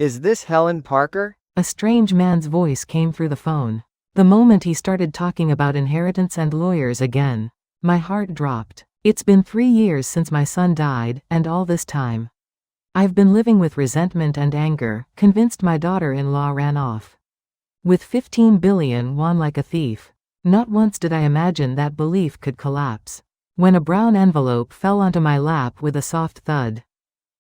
Is this Helen Parker? A strange man's voice came through the phone. The moment he started talking about inheritance and lawyers again, my heart dropped. It's been 3 years since my son died, and all this time, I've been living with resentment and anger, convinced my daughter-in-law ran off with 15 billion won like a thief. Not once did I imagine that belief could collapse. When a brown envelope fell onto my lap with a soft thud,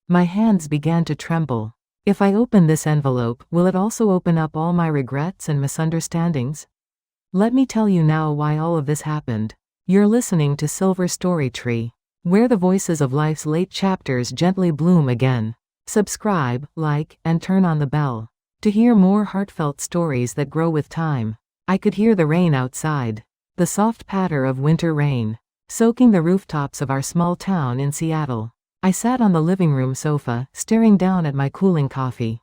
my hands began to tremble. If I open this envelope, will it also open up all my regrets and misunderstandings? Let me tell you now why all of this happened. You're listening to Silver Story Tree, where the voices of life's late chapters gently bloom again. Subscribe, like, and turn on the bell to hear more heartfelt stories that grow with time. I could hear the rain outside, the soft patter of winter rain, soaking the rooftops of our small town in Seattle. I sat on the living room sofa, staring down at my cooling coffee.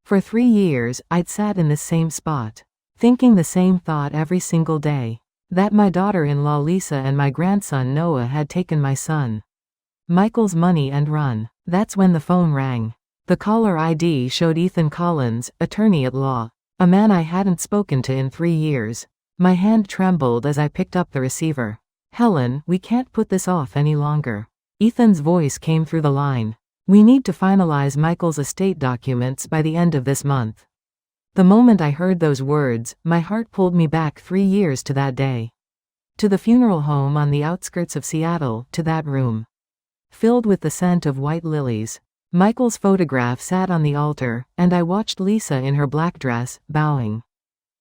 For 3 years, I'd sat in this same spot, thinking the same thought every single day, that my daughter-in-law Lisa and my grandson Noah had taken my son Michael's money and run. That's when the phone rang. The caller ID showed Ethan Collins, attorney at law, a man I hadn't spoken to in 3 years. My hand trembled as I picked up the receiver. Helen, we can't put this off any longer. Ethan's voice came through the line. We need to finalize Michael's estate documents by the end of this month. The moment I heard those words, my heart pulled me back 3 years to that day. To the funeral home on the outskirts of Seattle, to that room filled with the scent of white lilies. Michael's photograph sat on the altar, and I watched Lisa in her black dress, bowing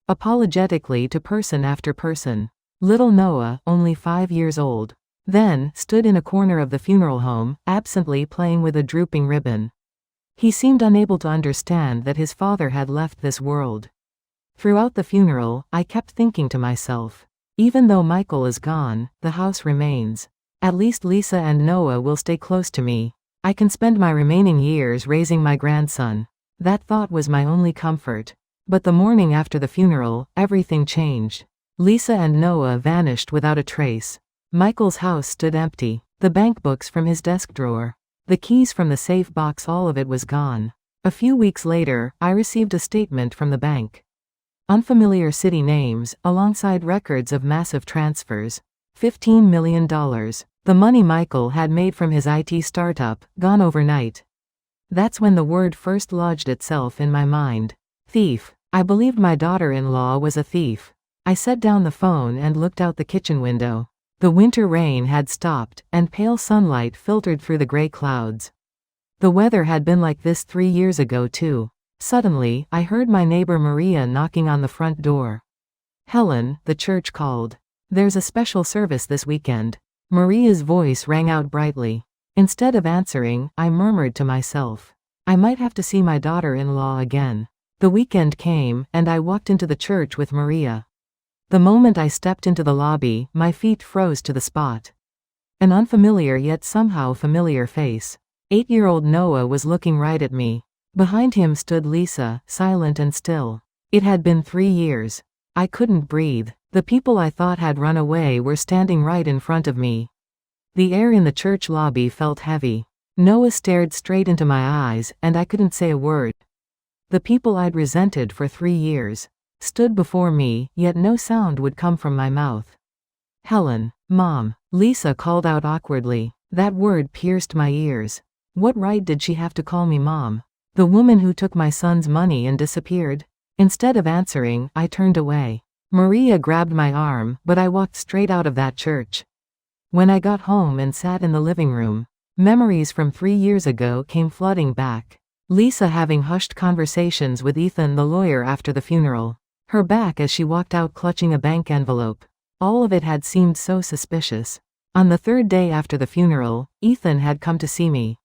apologetically to person after person. Little Noah, only 5 years old, then stood in a corner of the funeral home, absently playing with a drooping ribbon. He seemed unable to understand that his father had left this world. Throughout the funeral, I kept thinking to myself, even though Michael is gone, the house remains. At least Lisa and Noah will stay close to me. I can spend my remaining years raising my grandson. That thought was my only comfort. But the morning after the funeral, everything changed. Lisa and Noah vanished without a trace. Michael's house stood empty. The bank books from his desk drawer, the keys from the safe box, all of it was gone. A few weeks later, I received a statement from the bank. Unfamiliar city names, alongside records of massive transfers. $15 million. The money Michael had made from his IT startup, gone overnight. That's when the word first lodged itself in my mind. Thief. I believed my daughter-in-law was a thief. I set down the phone and looked out the kitchen window. The winter rain had stopped, and pale sunlight filtered through the gray clouds. The weather had been like this 3 years ago too. Suddenly, I heard my neighbor Maria knocking on the front door. Helen, the church called. There's a special service this weekend. Maria's voice rang out brightly. Instead of answering, I murmured to myself, I might have to see my daughter-in-law again. The weekend came, and I walked into the church with Maria. The moment I stepped into the lobby, my feet froze to the spot. An unfamiliar yet somehow familiar face. 8-year-old Noah was looking right at me. Behind him stood Lisa, silent and still. It had been 3 years. I couldn't breathe. The people I thought had run away were standing right in front of me. The air in the church lobby felt heavy. Noah stared straight into my eyes, and I couldn't say a word. The people I'd resented for 3 years stood before me, yet no sound would come from my mouth. Helen. Mom. Lisa called out awkwardly. That word pierced my ears. What right did she have to call me Mom? The woman who took my son's money and disappeared? Instead of answering, I turned away. Maria grabbed my arm, but I walked straight out of that church. When I got home and sat in the living room, memories from 3 years ago came flooding back. Lisa having hushed conversations with Ethan the lawyer after the funeral. Her back as she walked out clutching a bank envelope. All of it had seemed so suspicious. On the 3rd day after the funeral, Ethan had come to see me.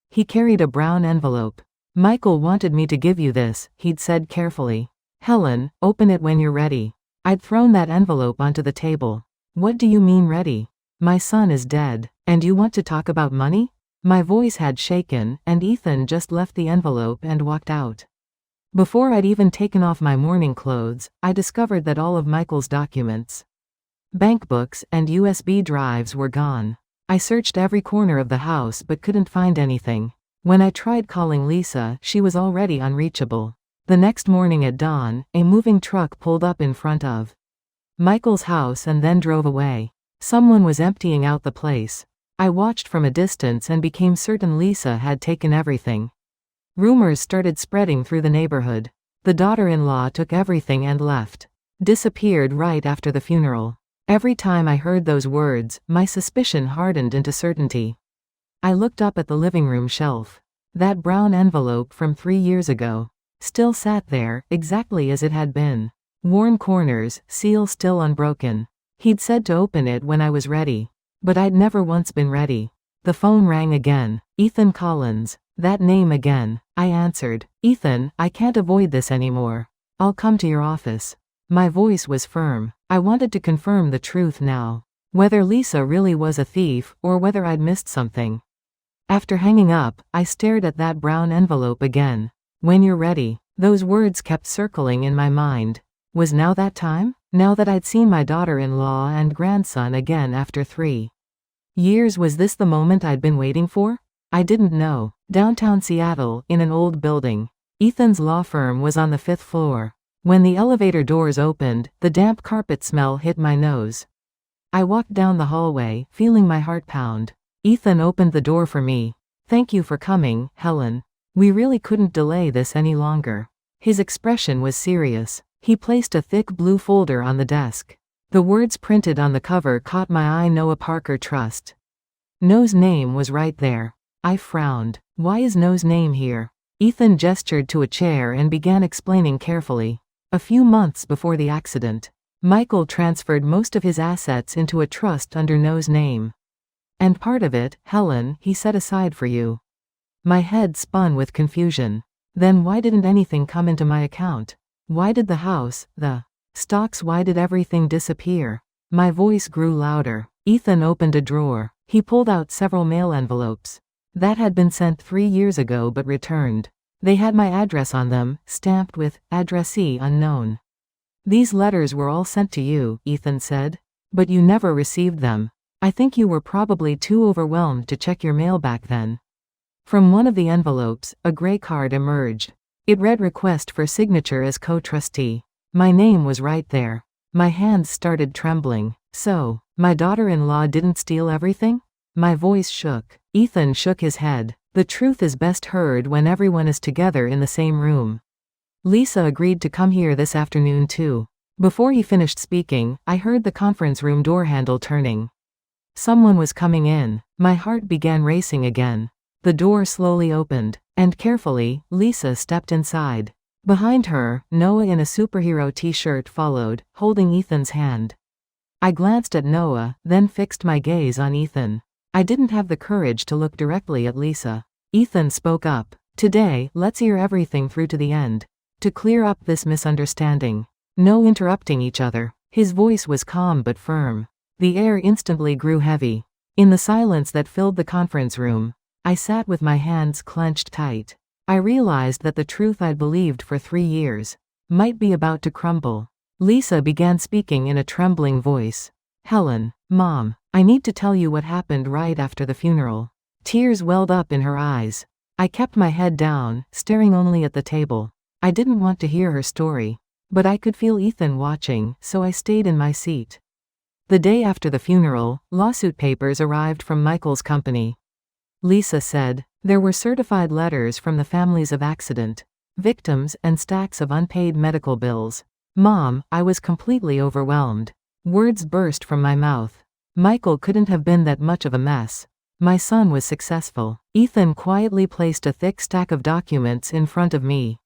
He carried a brown envelope. Michael wanted me to give you this, he'd said carefully. Helen, open it when you're ready. I'd thrown that envelope onto the table. What do you mean ready? My son is dead, and you want to talk about money? My voice had shaken, and Ethan just left the envelope and walked out. Before I'd even taken off my morning clothes, I discovered that all of Michael's documents, bank books, and USB drives were gone. I searched every corner of the house but couldn't find anything. When I tried calling Lisa, she was already unreachable. The next morning at dawn, a moving truck pulled up in front of Michael's house and then drove away. Someone was emptying out the place. I watched from a distance and became certain Lisa had taken everything. Rumors started spreading through the neighborhood. The daughter-in-law took everything and left. Disappeared right after the funeral. Every time I heard those words, my suspicion hardened into certainty. I looked up at the living room shelf. That brown envelope from 3 years ago still sat there, exactly as it had been. Worn corners, seal still unbroken. He'd said to open it when I was ready. But I'd never once been ready. The phone rang again. Ethan Collins. That name again. I answered. Ethan, I can't avoid this anymore. I'll come to your office. My voice was firm. I wanted to confirm the truth now. Whether Lisa really was a thief, or whether I'd missed something. After hanging up, I stared at that brown envelope again. When you're ready. Those words kept circling in my mind. Was now that time? Now that I'd seen my daughter-in-law and grandson again after 3 years, was this the moment I'd been waiting for? I didn't know. Downtown Seattle, in an old building. Ethan's law firm was on the 5th floor. When the elevator doors opened, the damp carpet smell hit my nose. I walked down the hallway, feeling my heart pound. Ethan opened the door for me. Thank you for coming, Helen. We really couldn't delay this any longer. His expression was serious. He placed a thick blue folder on the desk. The words printed on the cover caught my eye: Noah Parker Trust. Noah's name was right there. I frowned. Why is Noah's name here? Ethan gestured to a chair and began explaining carefully. A few months before the accident, Michael transferred most of his assets into a trust under Noah's name. And part of it, Helen, he set aside for you. My head spun with confusion. Then why didn't anything come into my account? Why did the house, the stocks, why did everything disappear? My voice grew louder. Ethan opened a drawer. He pulled out several mail envelopes that had been sent 3 years ago but returned. They had my address on them, stamped with addressee unknown. These letters were all sent to you, Ethan said. But you never received them. I think you were probably too overwhelmed to check your mail back then. From one of the envelopes, a gray card emerged. It read request for signature as co-trustee. My name was right there. My hands started trembling. So, my daughter-in-law didn't steal everything? My voice shook. Ethan shook his head. The truth is best heard when everyone is together in the same room. Lisa agreed to come here this afternoon too. Before he finished speaking, I heard the conference room door handle turning. Someone was coming in. My heart began racing again. The door slowly opened, and carefully, Lisa stepped inside. Behind her, Noah in a superhero t-shirt followed, holding Ethan's hand. I glanced at Noah, then fixed my gaze on Ethan. I didn't have the courage to look directly at Lisa. Ethan spoke up. Today, let's hear everything through to the end. To clear up this misunderstanding. No interrupting each other. His voice was calm but firm. The air instantly grew heavy. In the silence that filled the conference room, I sat with my hands clenched tight. I realized that the truth I'd believed for 3 years might be about to crumble. Lisa began speaking in a trembling voice. Helen, Mom, I need to tell you what happened right after the funeral. Tears welled up in her eyes. I kept my head down, staring only at the table. I didn't want to hear her story. But I could feel Ethan watching, so I stayed in my seat. The day after the funeral, lawsuit papers arrived from Michael's company. Lisa said, there were certified letters from the families of accident victims and stacks of unpaid medical bills. Mom, I was completely overwhelmed. Words burst from my mouth. Michael couldn't have been that much of a mess. My son was successful. Ethan quietly placed a thick stack of documents in front of me.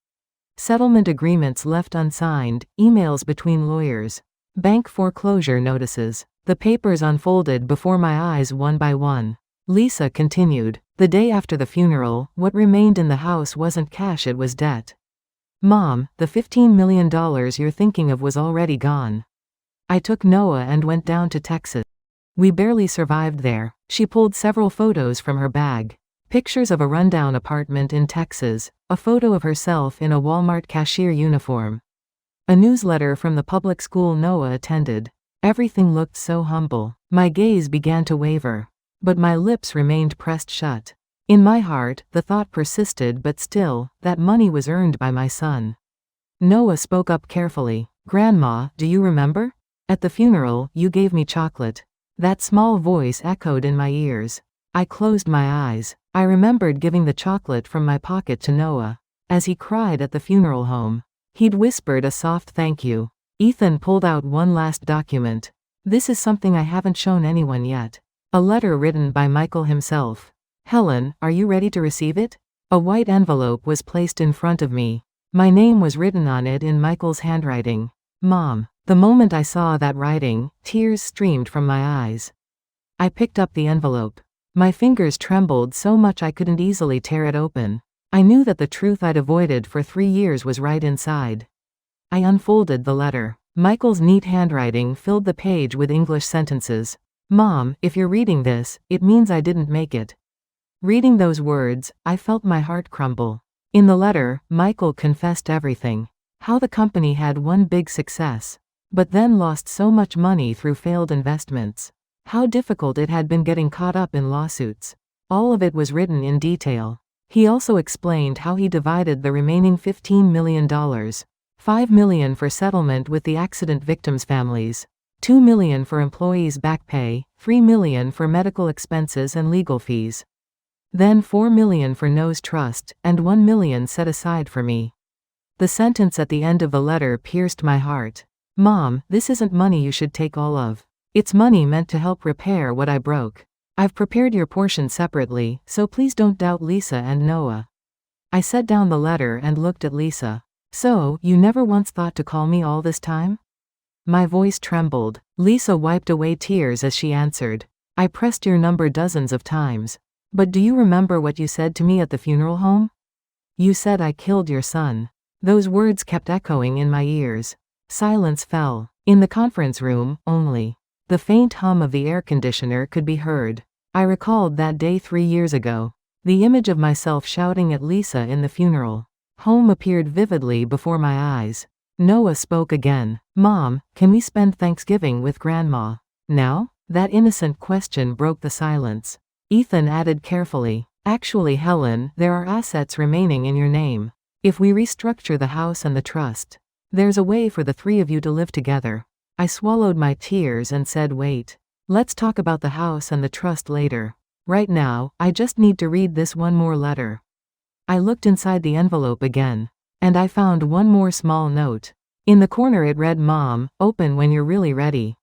Settlement agreements left unsigned, emails between lawyers, bank foreclosure notices. The papers unfolded before my eyes one by one. Lisa continued, the day after the funeral, what remained in the house wasn't cash, it was debt. Mom, the $15 million you're thinking of was already gone. I took Noah and went down to Texas. We barely survived there. She pulled several photos from her bag. Pictures of a rundown apartment in Texas, a photo of herself in a Walmart cashier uniform. A newsletter from the public school Noah attended. Everything looked so humble. My gaze began to waver. But my lips remained pressed shut. In my heart, the thought persisted, but still, that money was earned by my son. Noah spoke up carefully. Grandma, do you remember? At the funeral, you gave me chocolate. That small voice echoed in my ears. I closed my eyes. I remembered giving the chocolate from my pocket to Noah. As he cried at the funeral home, he'd whispered a soft thank you. Ethan pulled out one last document. This is something I haven't shown anyone yet. A letter written by Michael himself. Helen, are you ready to receive it? A white envelope was placed in front of me. My name was written on it in Michael's handwriting. Mom. The moment I saw that writing, tears streamed from my eyes. I picked up the envelope. My fingers trembled so much I couldn't easily tear it open. I knew that the truth I'd avoided for 3 years was right inside. I unfolded the letter. Michael's neat handwriting filled the page with English sentences. Mom, if you're reading this, it means I didn't make it. Reading those words, I felt my heart crumble. In the letter, Michael confessed everything. How the company had one big success, but then lost so much money through failed investments. How difficult it had been getting caught up in lawsuits. All of it was written in detail. He also explained how he divided the remaining $15 million. $5 million for settlement with the accident victims' families. $2 million for employees' back pay. $3 million for medical expenses and legal fees. Then $4 million for Noah's trust, and $1 million set aside for me. The sentence at the end of the letter pierced my heart. Mom, this isn't money you should take all of. It's money meant to help repair what I broke. I've prepared your portion separately, so please don't doubt Lisa and Noah. I set down the letter and looked at Lisa. So, you never once thought to call me all this time? My voice trembled. Lisa wiped away tears as she answered. I pressed your number dozens of times. But do you remember what you said to me at the funeral home? You said I killed your son. Those words kept echoing in my ears. Silence fell. In the conference room, only the faint hum of the air conditioner could be heard. I recalled that day 3 years ago. The image of myself shouting at Lisa in the funeral home appeared vividly before my eyes. Noah spoke again. Mom, can we spend Thanksgiving with Grandma now? That innocent question broke the silence. Ethan added carefully. Actually, Helen, there are assets remaining in your name. If we restructure the house and the trust, there's a way for the 3 of you to live together. I swallowed my tears and said, wait. Let's talk about the house and the trust later. Right now, I just need to read this one more letter. I looked inside the envelope again, and I found one more small note. In the corner it read, Mom, open when you're really ready.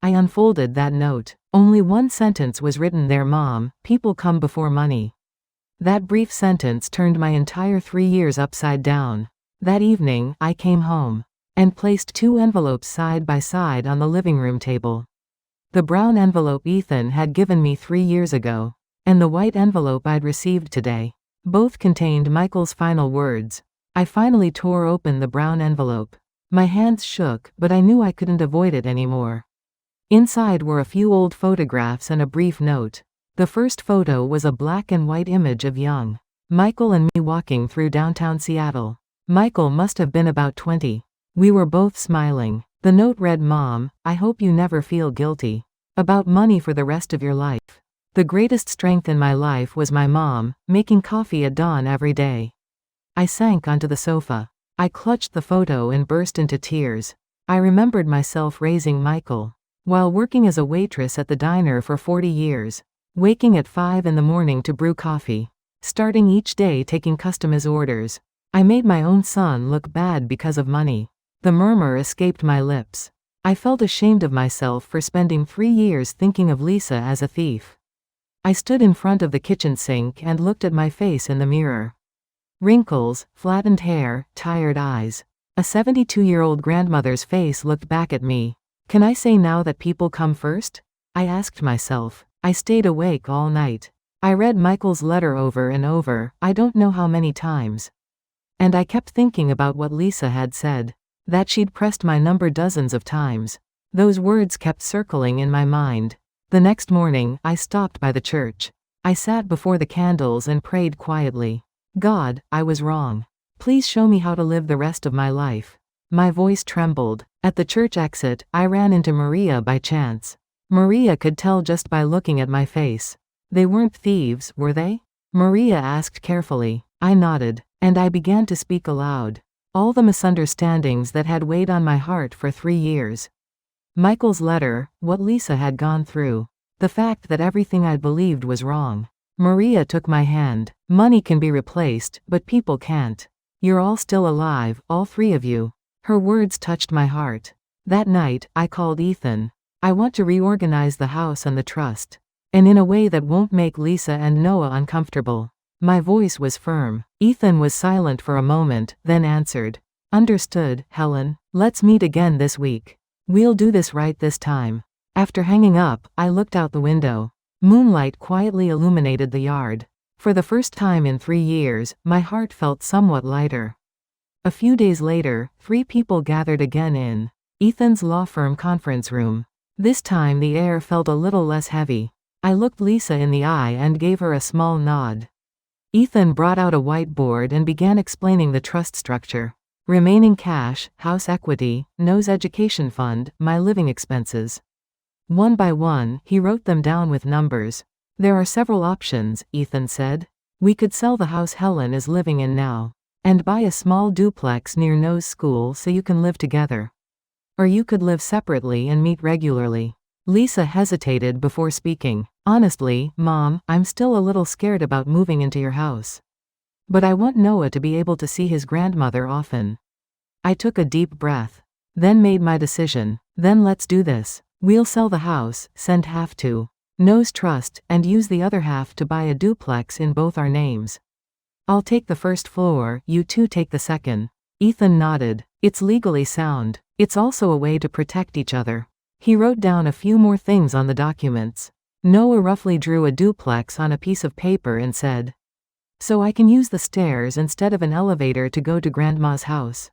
I unfolded that note. Only one sentence was written there, Mom, people come before money. That brief sentence turned my entire 3 years upside down. That evening, I came home and placed 2 envelopes side by side on the living room table. The brown envelope Ethan had given me 3 years ago, and the white envelope I'd received today. Both contained Michael's final words. I finally tore open the brown envelope. My hands shook, but I knew I couldn't avoid it anymore. Inside were a few old photographs and a brief note. The first photo was a black and white image of young Michael and me walking through downtown Seattle. Michael must have been about 20. We were both smiling. The note read, Mom, I hope you never feel guilty about money for the rest of your life. The greatest strength in my life was my mom, making coffee at dawn every day. I sank onto the sofa. I clutched the photo and burst into tears. I remembered myself raising Michael while working as a waitress at the diner for 40 years, waking at 5 in the morning to brew coffee, starting each day taking customers' orders. I made my own son look bad because of money. The murmur escaped my lips. I felt ashamed of myself for spending 3 years thinking of Lisa as a thief. I stood in front of the kitchen sink and looked at my face in the mirror. Wrinkles, flattened hair, tired eyes. A 72-year-old grandmother's face looked back at me. Can I say now that people come first? I asked myself. I stayed awake all night. I read Michael's letter over and over, I don't know how many times. And I kept thinking about what Lisa had said. That she'd pressed my number dozens of times. Those words kept circling in my mind. The next morning, I stopped by the church. I sat before the candles and prayed quietly. God, I was wrong. Please show me how to live the rest of my life. My voice trembled. At the church exit, I ran into Maria by chance. Maria could tell just by looking at my face. They weren't thieves, were they? Maria asked carefully. I nodded, and I began to speak aloud. All the misunderstandings that had weighed on my heart for 3 years. Michael's letter, what Lisa had gone through. The fact that everything I'd believed was wrong. Maria took my hand. Money can be replaced, but people can't. You're all still alive, all 3 of you. Her words touched my heart. That night, I called Ethan. I want to reorganize the house and the trust. And in a way that won't make Lisa and Noah uncomfortable. My voice was firm. Ethan was silent for a moment, then answered. Understood, Helen. Let's meet again this week. We'll do this right this time. After hanging up, I looked out the window. Moonlight quietly illuminated the yard. For the first time in 3 years, my heart felt somewhat lighter. A few days later, 3 people gathered again in Ethan's law firm conference room. This time the air felt a little less heavy. I looked Lisa in the eye and gave her a small nod. Ethan brought out a whiteboard and began explaining the trust structure. Remaining cash, house equity, Noah's education fund, my living expenses. One by one, he wrote them down with numbers. There are several options, Ethan said. We could sell the house Helen is living in now. And buy a small duplex near Noah's school so you can live together. Or you could live separately and meet regularly. Lisa hesitated before speaking. Honestly, Mom, I'm still a little scared about moving into your house. But I want Noah to be able to see his grandmother often. I took a deep breath. Then made my decision. Then let's do this. We'll sell the house, send half to Noah's trust, and use the other half to buy a duplex in both our names. I'll take the first floor, you 2 take the second. Ethan nodded. It's legally sound. It's also a way to protect each other. He wrote down a few more things on the documents. Noah roughly drew a duplex on a piece of paper and said, so I can use the stairs instead of an elevator to go to Grandma's house.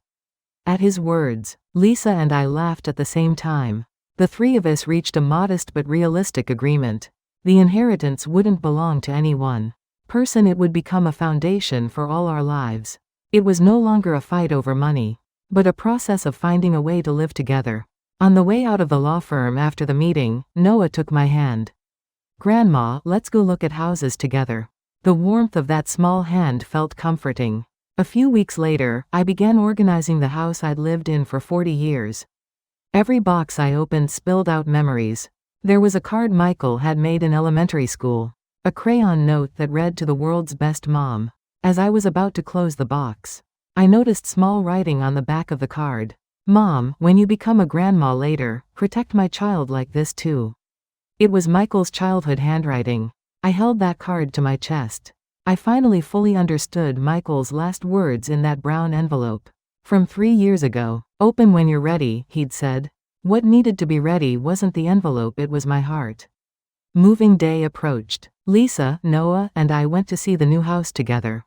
At his words, Lisa and I laughed at the same time. The 3 of us reached a modest but realistic agreement. The inheritance wouldn't belong to any one person, it would become a foundation for all our lives. It was no longer a fight over money, but a process of finding a way to live together. On the way out of the law firm after the meeting, Noah took my hand. Grandma, let's go look at houses together. The warmth of that small hand felt comforting. A few weeks later, I began organizing the house I'd lived in for 40 years. Every box I opened spilled out memories. There was a card Michael had made in elementary school. A crayon note that read to the world's best mom. As I was about to close the box, I noticed small writing on the back of the card. Mom, when you become a grandma later, protect my child like this too. It was Michael's childhood handwriting. I held that card to my chest. I finally fully understood Michael's last words in that brown envelope. From 3 years ago. Open when you're ready, he'd said. What needed to be ready wasn't the envelope, it was my heart. Moving day approached. Lisa, Noah, and I went to see the new house together.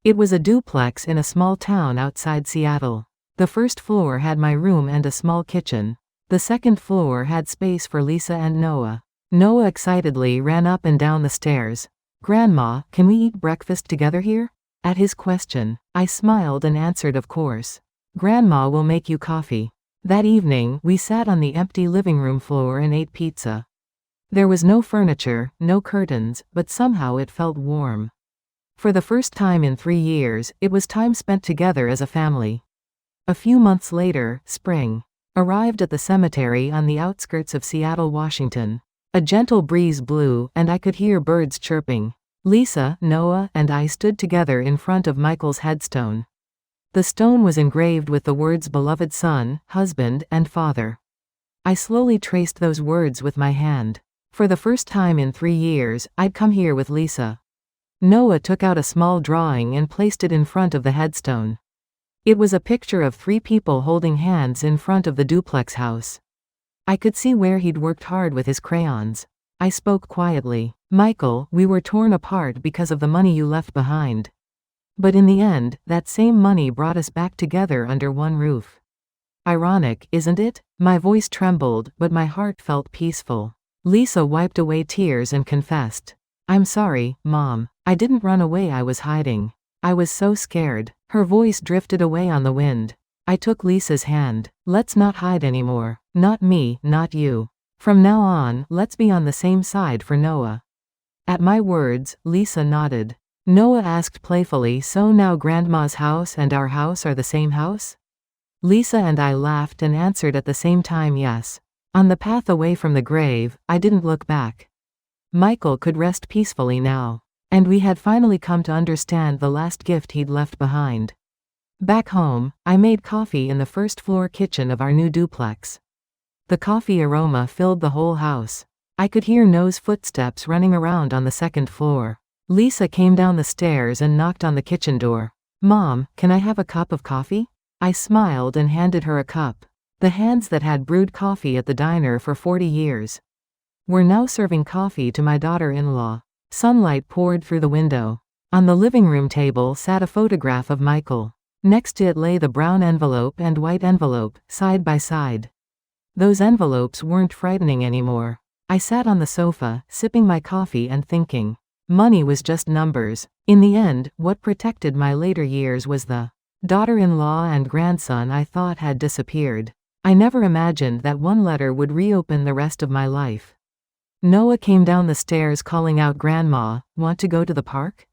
It was a duplex in a small town outside Seattle. The first floor had my room and a small kitchen. The second floor had space for Lisa and Noah. Noah excitedly ran up and down the stairs. Grandma, can we eat breakfast together here? At his question, I smiled and answered, of course. Grandma will make you coffee. That evening, we sat on the empty living room floor and ate pizza. There was no furniture, no curtains, but somehow it felt warm. For the first time in 3 years, it was time spent together as a family. A few months later, spring arrived at the cemetery on the outskirts of Seattle, Washington. A gentle breeze blew, and I could hear birds chirping. Lisa, Noah, and I stood together in front of Michael's headstone. The stone was engraved with the words beloved son, husband, and father. I slowly traced those words with my hand. For the first time in 3 years, I'd come here with Lisa. Noah took out a small drawing and placed it in front of the headstone. It was a picture of 3 people holding hands in front of the duplex house. I could see where he'd worked hard with his crayons. I spoke quietly. Michael, we were torn apart because of the money you left behind. But in the end, that same money brought us back together under one roof. Ironic, isn't it? My voice trembled, but my heart felt peaceful. Lisa wiped away tears and confessed. I'm sorry, Mom. I didn't run away, I was hiding. I was so scared. Her voice drifted away on the wind. I took Lisa's hand. Let's not hide anymore. Not me, not you. From now on, let's be on the same side for Noah. At my words, Lisa nodded. Noah asked playfully. So now Grandma's house and our house are the same house? Lisa and I laughed and answered at the same time yes. On the path away from the grave, I didn't look back. Michael could rest peacefully now. And we had finally come to understand the last gift he'd left behind. Back home, I made coffee in the first-floor kitchen of our new duplex. The coffee aroma filled the whole house. I could hear Noah's footsteps running around on the second floor. Lisa came down the stairs and knocked on the kitchen door. "Mom, can I have a cup of coffee?" I smiled and handed her a cup. The hands that had brewed coffee at the diner for 40 years were now serving coffee to my daughter-in-law. Sunlight poured through the window. On the living room table sat a photograph of Michael. Next to it lay the brown envelope and white envelope, side by side. Those envelopes weren't frightening anymore. I sat on the sofa, sipping my coffee and thinking. Money was just numbers. In the end, what protected my later years was the daughter-in-law and grandson I thought had disappeared. I never imagined that one letter would reopen the rest of my life. Noah came down the stairs calling out, "Grandma, want to go to the park?"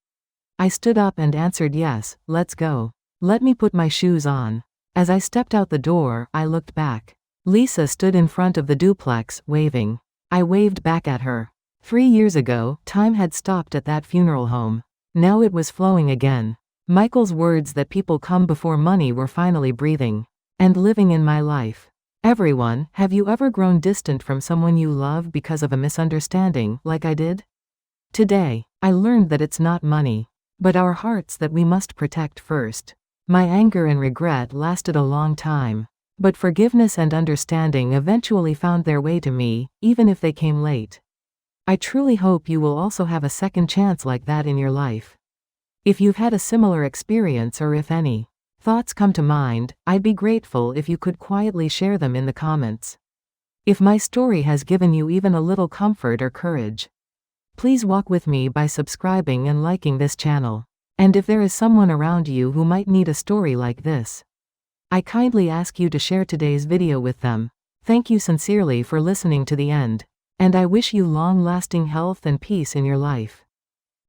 I stood up and answered, "Yes, let's go." "Let me put my shoes on." As I stepped out the door, I looked back. Lisa stood in front of the duplex, waving. I waved back at her. 3 years ago, time had stopped at that funeral home. Now it was flowing again. Michael's words that people come before money were finally breathing and living in my life. Everyone, have you ever grown distant from someone you love because of a misunderstanding, like I did? Today, I learned that it's not money, but our hearts that we must protect first. My anger and regret lasted a long time, but forgiveness and understanding eventually found their way to me, even if they came late. I truly hope you will also have a second chance like that in your life. If you've had a similar experience or if any thoughts come to mind, I'd be grateful if you could quietly share them in the comments. If my story has given you even a little comfort or courage, please walk with me by subscribing and liking this channel. And if there is someone around you who might need a story like this, I kindly ask you to share today's video with them. Thank you sincerely for listening to the end, and I wish you long-lasting health and peace in your life.